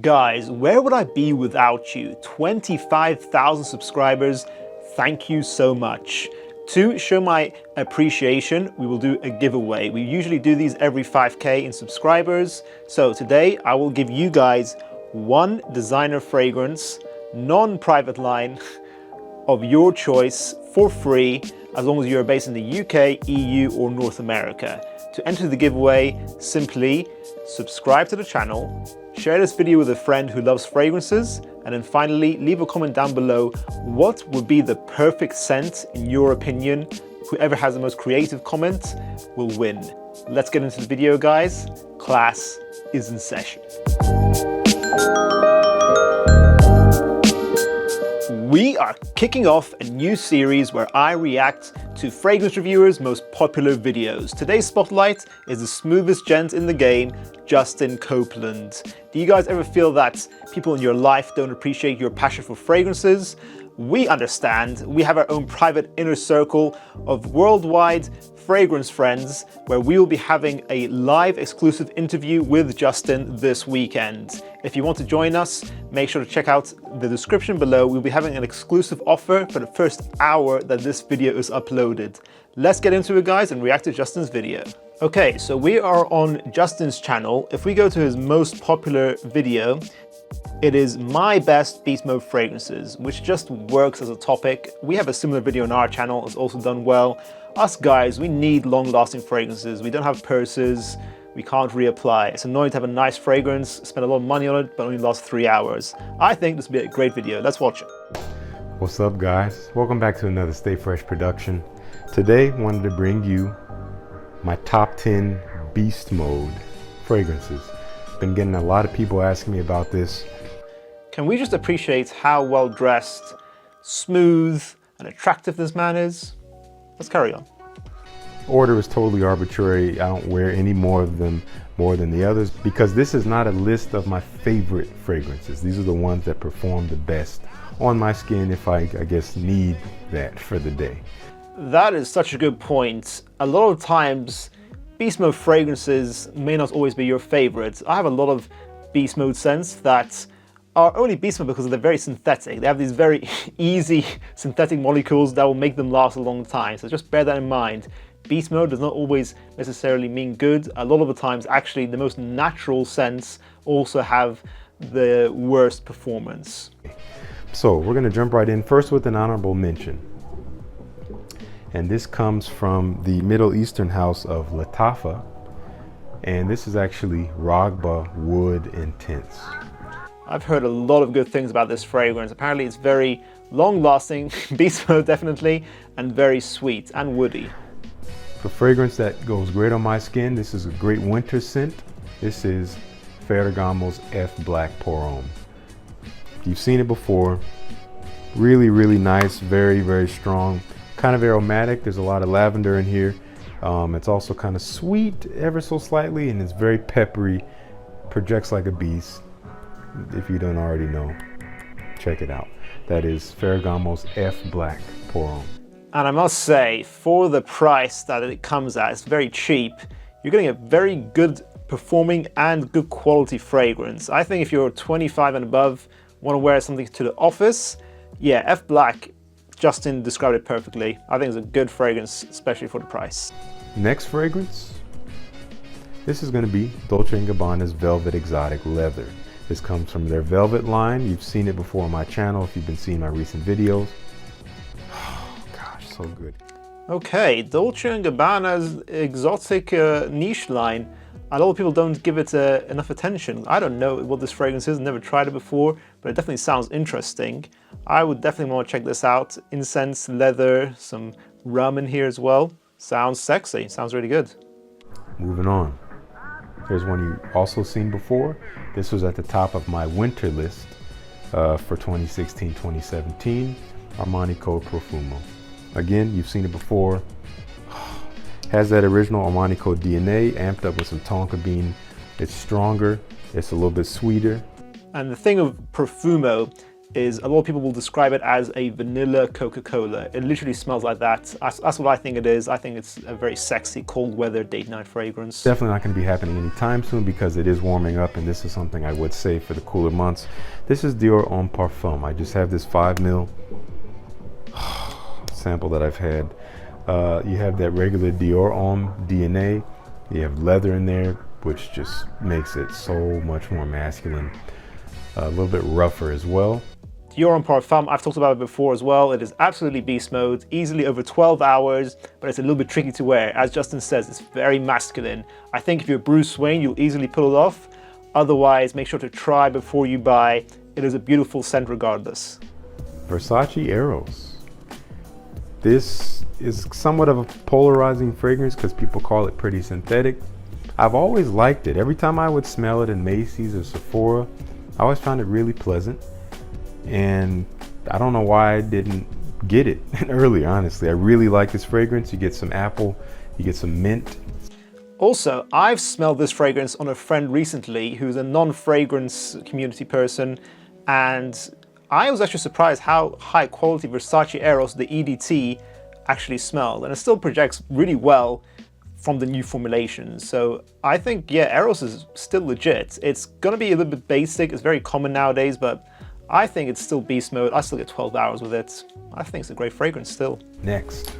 Guys, where would I be without you? 25,000 subscribers, thank you so much. To show my appreciation, we will do a giveaway. We usually do these every 5K in subscribers. So today I will give you guys one designer fragrance, non-private line of your choice for free, as long as you're based in the UK, EU or North America. To enter the giveaway, simply subscribe to the channel, share this video with a friend who loves fragrances, and then finally leave a comment down below what would be the perfect scent in your opinion. Whoever has the most creative comment will win. Let's get into the video, guys. Class is in session. We are kicking off a new series where I react to fragrance reviewers' most popular videos. Today's spotlight is the smoothest gent in the game, Justin Copeland. Do you guys ever feel that people in your life don't appreciate your passion for fragrances? We understand. We have our own private inner circle of worldwide fragrance friends where we will be having a live exclusive interview with Justin this weekend. If you want to join us, make sure to check out the description below. We'll be having an exclusive offer for the first hour that this video is uploaded. Let's get into it, guys, and react to Justin's video. Okay, so we are on Justin's channel. If we go to his most popular video, it is my best beast mode fragrances, which just works as a topic. We have a similar video on our channel, it's also done well. Us guys, we need long-lasting fragrances. We don't have purses, we can't reapply. It's annoying to have a nice fragrance, spend a lot of money on it, but only last 3 hours. I think this will be a great video. Let's watch it. What's up, guys? Welcome back to another Stay Fresh production. Today, I wanted to bring you my top 10 beast mode fragrances. Been getting a lot of people asking me about this. Can we just appreciate how well dressed, smooth, and attractive this man is? Let's carry on. Order is totally arbitrary. I don't wear any more of them more than the others because this is not a list of my favorite fragrances. These are the ones that perform the best on my skin if I guess need that for the day. That is such a good point. A lot of times, beast mode fragrances may not always be your favorites. I have a lot of beast mode scents that are only beast mode because they're very synthetic. They have these very easy synthetic molecules that will make them last a long time. So just bear that in mind. Beast mode does not always necessarily mean good. A lot of the times, actually, the most natural scents also have the worst performance. So we're gonna jump right in first with an honorable mention. And this comes from the Middle Eastern house of Latafa. And this is actually Ragba Wood Intense. I've heard a lot of good things about this fragrance. Apparently it's very long-lasting, beast mode definitely, and very sweet and woody. For fragrance that goes great on my skin, this is a great winter scent. This is Ferragamo's F Black Pour Homme. You've seen it before. Really, really nice, very, very strong. Kind of aromatic. There's a lot of lavender in here. It's also kind of sweet ever so slightly, and it's very peppery, projects like a beast. If you don't already know, check it out. That is Ferragamo's F Black Pour Homme. And I must say, for the price that it comes at, it's very cheap. You're getting a very good performing and good quality fragrance. I think if you're 25 and above, want to wear something to the office, yeah, F Black, Justin described it perfectly. I think it's a good fragrance, especially for the price. Next fragrance, this is going to be Dolce & Gabbana's Velvet Exotic Leather. This comes from their Velvet line. You've seen it before on my channel if you've been seeing my recent videos. Oh gosh, so good. Okay, Dolce & Gabbana's exotic niche line. A lot of people don't give it enough attention. I don't know what this fragrance is, never tried it before, but it definitely sounds interesting. I would definitely want to check this out. Incense, leather, some rum in here as well. Sounds sexy, sounds really good. Moving on. There's one you've also seen before. This was at the top of my winter list for 2016-2017, Armani Ko Profumo. Again, you've seen it before. Has that original Armani Ko DNA, amped up with some tonka bean. It's stronger, it's a little bit sweeter. And the thing of Profumo, is a lot of people will describe it as a vanilla Coca-Cola. It literally smells like that. That's what I think it is. I think it's a very sexy cold weather date night fragrance. Definitely not going to be happening anytime soon because it is warming up, and this is something I would say for the cooler months. This is Dior Homme Parfum. I just have this 5 ml sample that I've had. You have that regular Dior Homme DNA. You have leather in there, which just makes it so much more masculine. A little bit rougher as well. Dior Homme Parfum, I've talked about it before as well. It is absolutely beast mode, easily over 12 hours, but it's a little bit tricky to wear. As Justin says, it's very masculine. I think if you're Bruce Wayne, you'll easily pull it off. Otherwise, make sure to try before you buy. It is a beautiful scent regardless. Versace Arrows. This is somewhat of a polarizing fragrance because people call it pretty synthetic. I've always liked it. Every time I would smell it in Macy's or Sephora, I always found it really pleasant. And I don't know why I didn't get it earlier, honestly. I really like this fragrance. You get some apple, you get some mint. Also, I've smelled this fragrance on a friend recently who's a non-fragrance community person, and I was actually surprised how high quality Versace Arrows, the EDT, actually smelled, and it still projects really well from the new formulation. So I think, yeah, Arrows is still legit. It's gonna be a little bit basic, it's very common nowadays, but I think it's still beast mode. I still get 12 hours with it. I think it's a great fragrance still. Next,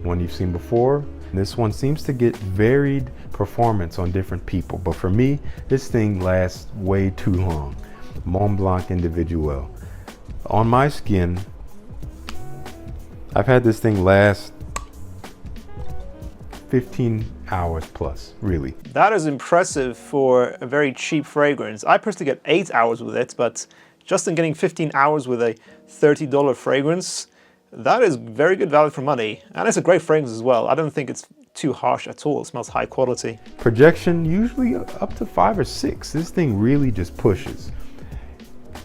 one you've seen before. This one seems to get varied performance on different people, but for me, this thing lasts way too long. Mont Blanc Individuel. On my skin, I've had this thing last 15 hours plus, really. That is impressive for a very cheap fragrance. I personally get 8 hours with it, but just in getting 15 hours with a $30 fragrance, that is very good value for money. And it's a great fragrance as well. I don't think it's too harsh at all. It smells high quality. Projection, usually up to 5 or 6. This thing really just pushes.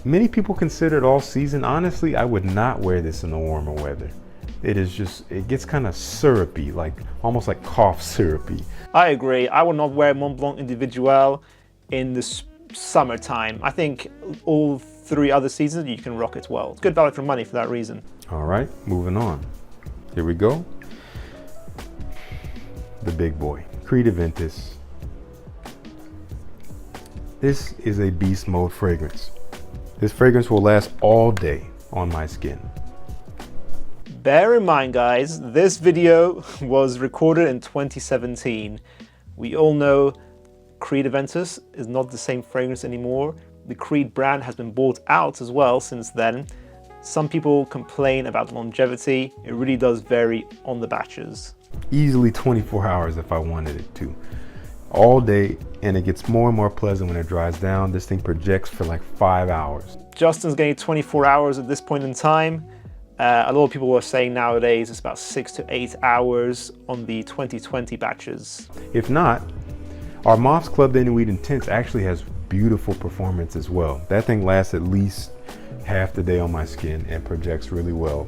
Many people consider it all season. Honestly, I would not wear this in the warmer weather. It is just, it gets kind of syrupy, like almost like cough syrupy. I agree. I would not wear Mont Blanc Individuel in the summertime. I think all 3 other seasons you can rock it well. It's good value for money for that reason. All right, moving on. Here we go. The big boy, Creed Aventus. This is a beast mode fragrance. This fragrance will last all day on my skin. Bear in mind, guys, this video was recorded in 2017. We all know Creed Aventus is not the same fragrance anymore. The Creed brand has been bought out as well since then. Some people complain about longevity. It really does vary on the batches. Easily 24 hours if I wanted it to. All day, and it gets more and more pleasant when it dries down. This thing projects for like 5 hours. Justin's getting 24 hours at this point in time. A lot of people are saying nowadays it's about 6 to 8 hours on the 2020 batches. If not, our Moths Club the Inuit Intense actually has beautiful performance as well. That thing lasts at least half the day on my skin and projects really well,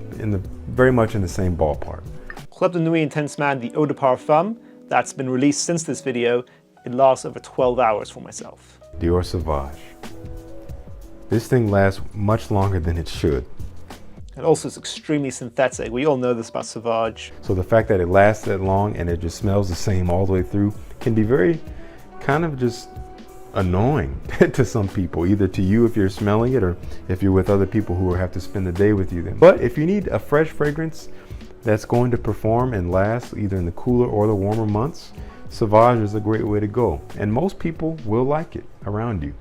very much in the same ballpark. Club de Nuit Intense Man, the Eau de Parfum, that's been released since this video. It lasts over 12 hours for myself. Dior Sauvage. This thing lasts much longer than it should. And also it's extremely synthetic. We all know this about Sauvage. So the fact that it lasts that long and it just smells the same all the way through can be very kind of just annoying to some people, either to you if you're smelling it or if you're with other people who have to spend the day with you then. But if you need a fresh fragrance that's going to perform and last either in the cooler or the warmer months, Sauvage is a great way to go. And most people will like it around you.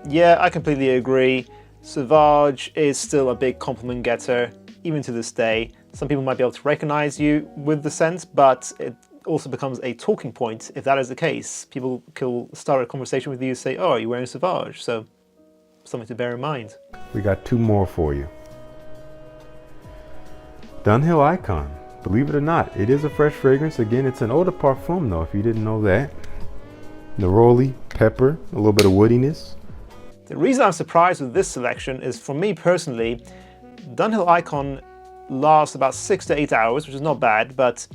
Yeah, I completely agree. Sauvage is still a big compliment getter, even to this day. Some people might be able to recognize you with the scent, but it also becomes a talking point if that is the case. People will start a conversation with you and say, oh, are you wearing Sauvage? So, something to bear in mind. We got 2 more for you. Dunhill Icon. Believe it or not, it is a fresh fragrance. Again, it's an eau de parfum though, if you didn't know that. Neroli, pepper, a little bit of woodiness. The reason I'm surprised with this selection is, for me personally, Dunhill Icon lasts about 6 to 8 hours, which is not bad, but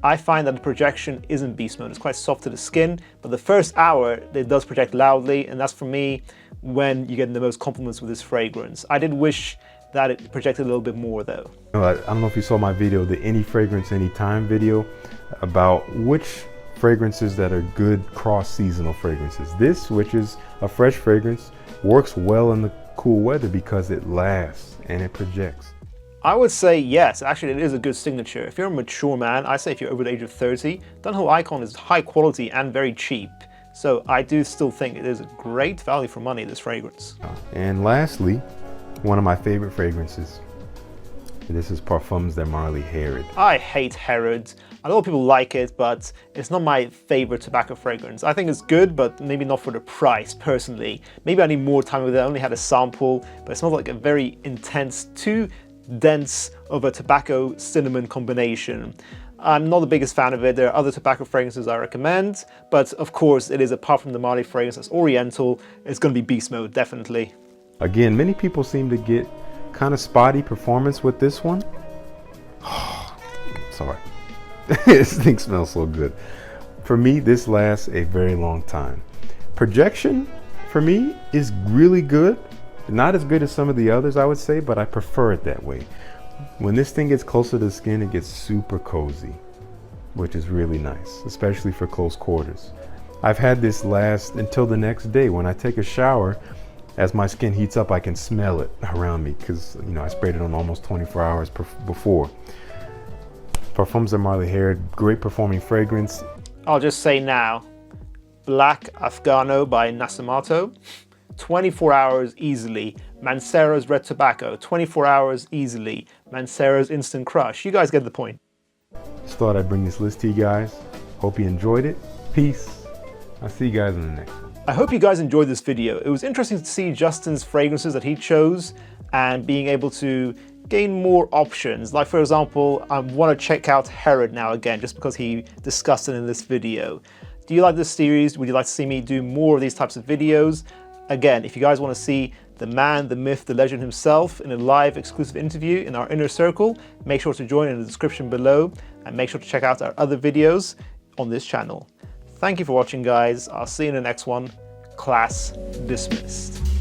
I find that the projection isn't beast mode. It's quite soft to the skin, but the first hour, it does project loudly, and that's for me when you're getting the most compliments with this fragrance. I did wish that it projected a little bit more though. I don't know if you saw my video, the Any Fragrance Anytime video, about which fragrances that are good cross-seasonal fragrances. This, which is a fresh fragrance, works well in the cool weather because it lasts and it projects. I would say yes, actually it is a good signature. If you're a mature man, I say if you're over the age of 30, Dunhill Icon is high quality and very cheap. So I do still think it is a great value for money, this fragrance. And lastly, one of my favorite fragrances. This is Parfums de Marly Herod. I hate Herod. A lot of people like it, but it's not my favorite tobacco fragrance. I think it's good, but maybe not for the price, personally. Maybe I need more time with it. I only had a sample, but it smells like a very intense, too dense of a tobacco cinnamon combination. I'm not the biggest fan of it. There are other tobacco fragrances I recommend, but of course it is a Parfum de Marly fragrance that's oriental. It's going to be beast mode, definitely. Again, many people seem to get kind of spotty performance with this one. Sorry. This thing smells so good. For me, this lasts a very long time. Projection, for me, is really good. Not as good as some of the others, I would say, but I prefer it that way. When this thing gets closer to the skin, it gets super cozy, which is really nice, especially for close quarters. I've had this last until the next day. When I take a shower, as my skin heats up, I can smell it around me because, you know, I sprayed it on almost 24 hours before. Parfums de Marly Herod, great performing fragrance. I'll just say now, Black Afghano by Nasamato, 24 hours easily. Mancero's Red Tobacco, 24 hours easily. Mancero's Instant Crush. You guys get the point. Just thought I'd bring this list to you guys. Hope you enjoyed it. Peace. I'll see you guys in the next one. I hope you guys enjoyed this video. It was interesting to see Justin's fragrances that he chose and being able to gain more options. Like, for example, I want to check out Herod now again just because he discussed it in this video. Do you like this series? Would you like to see me do more of these types of videos? Again, if you guys want to see the man, the myth, the legend himself in a live exclusive interview in our inner circle, make sure to join in the description below and make sure to check out our other videos on this channel. Thank you for watching, guys. I'll see you in the next one. Class dismissed.